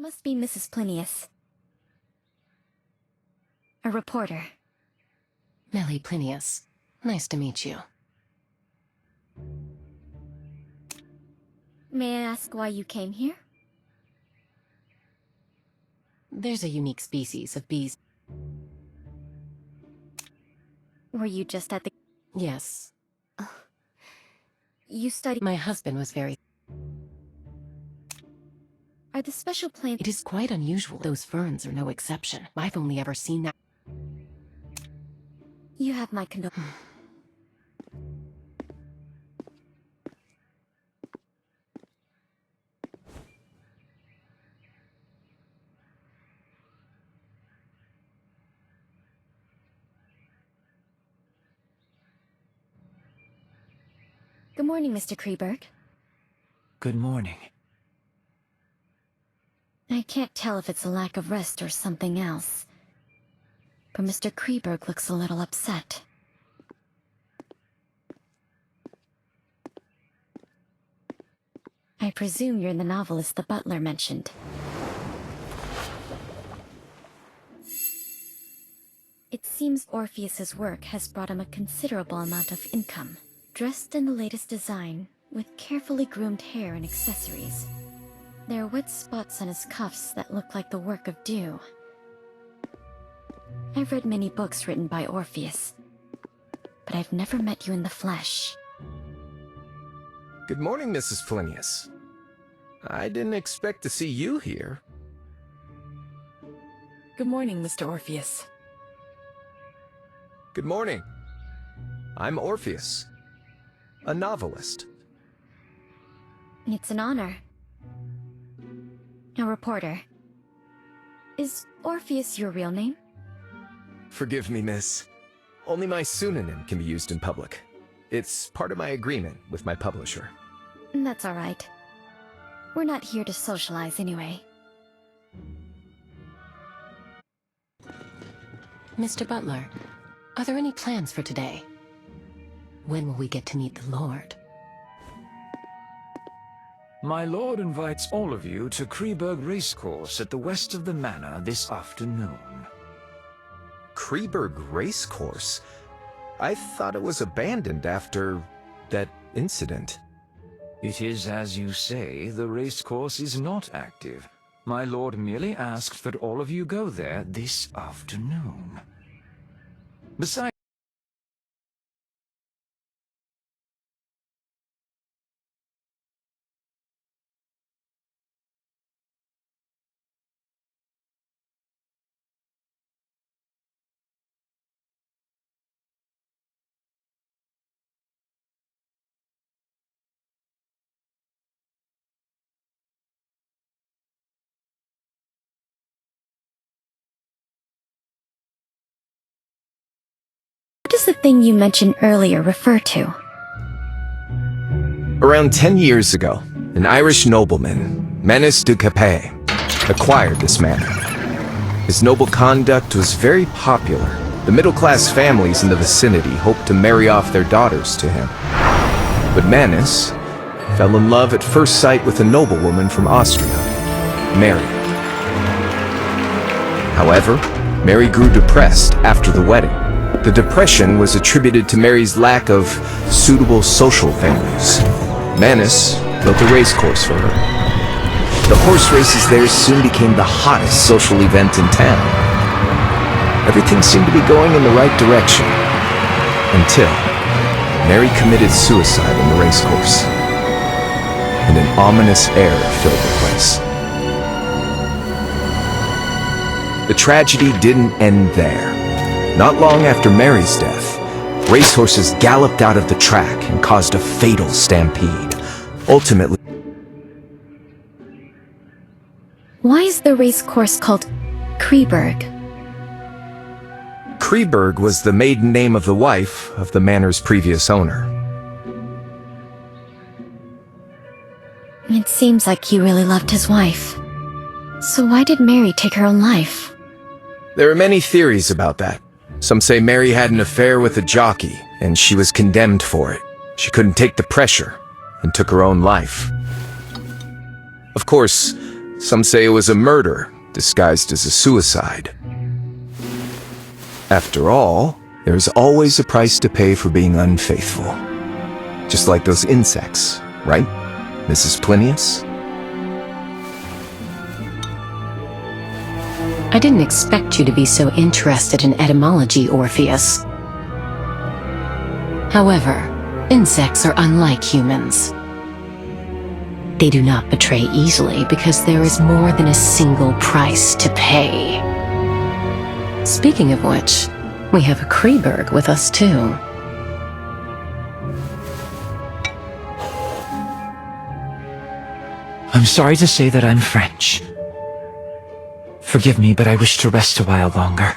Must be Mrs. Plinius. A reporter. Millie Plinius. Nice to meet you. May I ask why you came here? There's a unique species of bees. Were you just at the... Yes. You studied... My husband was very... Are the special plants... It is quite unusual. Those ferns are no exception. I've only ever seen that. You have my condol... Good morning, Mr. Kreberg. Good morning. I can't tell if it's a lack of rest or something else, but Mr. Kreberg looks a little upset. I presume you're the novelist the butler mentioned. It seems Orpheus's work has brought him a considerable amount of income. Dressed in the latest design, with carefully groomed hair and accessories. There are wet spots on his cuffs that look like the work of dew. I've read many books written by Orpheus, but I've never met you in the flesh. Good morning, Mrs. Plinius. I didn't expect to see you here. Good morning, Mr. Orpheus. Good morning. I'm Orpheus, a novelist. It's an honor. A reporter. Is Orpheus your real name? Forgive me, miss. Only my pseudonym can be used in public. It's part of my agreement with my publisher. That's all right. We're not here to socialize anyway. Mr. Butler, are there any plans for today? When will we get to meet the Lord? My lord invites all of you to Kreberg Racecourse at the west of the manor this afternoon. Kreberg Racecourse? I thought it was abandoned after that incident. It is as you say, the racecourse is not active. My lord merely asked that all of you go there this afternoon. Besides, What does the thing you mentioned earlier refer to? Around 10 years ago, an Irish nobleman, Menis de Capet, acquired this manor. His noble conduct was very popular. The middle-class families in the vicinity hoped to marry off their daughters to him. But Menis fell in love at first sight with a noblewoman from Austria, Mary. However, Mary grew depressed after the wedding. The depression was attributed to Mary's lack of suitable social venues. Menis built a racecourse for her. The horse races there soon became the hottest social event in town. Everything seemed to be going in the right direction, until Mary committed suicide in the racecourse, and an ominous air filled the place. The tragedy didn't end there. Not long after Mary's death, racehorses galloped out of the track and caused a fatal stampede. Ultimately, Why is the race course called Kreberg? Kreberg was the maiden name of the wife of the manor's previous owner. It seems like he really loved his wife. So why did Mary take her own life? There are many theories about that. Some say Mary had an affair with a jockey, and she was condemned for it. She couldn't take the pressure, and took her own life. Of course, Some say it was a murder, disguised as a suicide. After all, there's always a price to pay for being unfaithful. Just like those insects, right, Mrs. Plinius? I didn't expect you to be so interested in etymology, Orpheus. However, insects are unlike humans. They do not betray easily because there is more than a single price to pay. Speaking of which, we have a Kreberg with us too. I'm sorry to say that I'm French. Forgive me, but I wish to rest a while longer.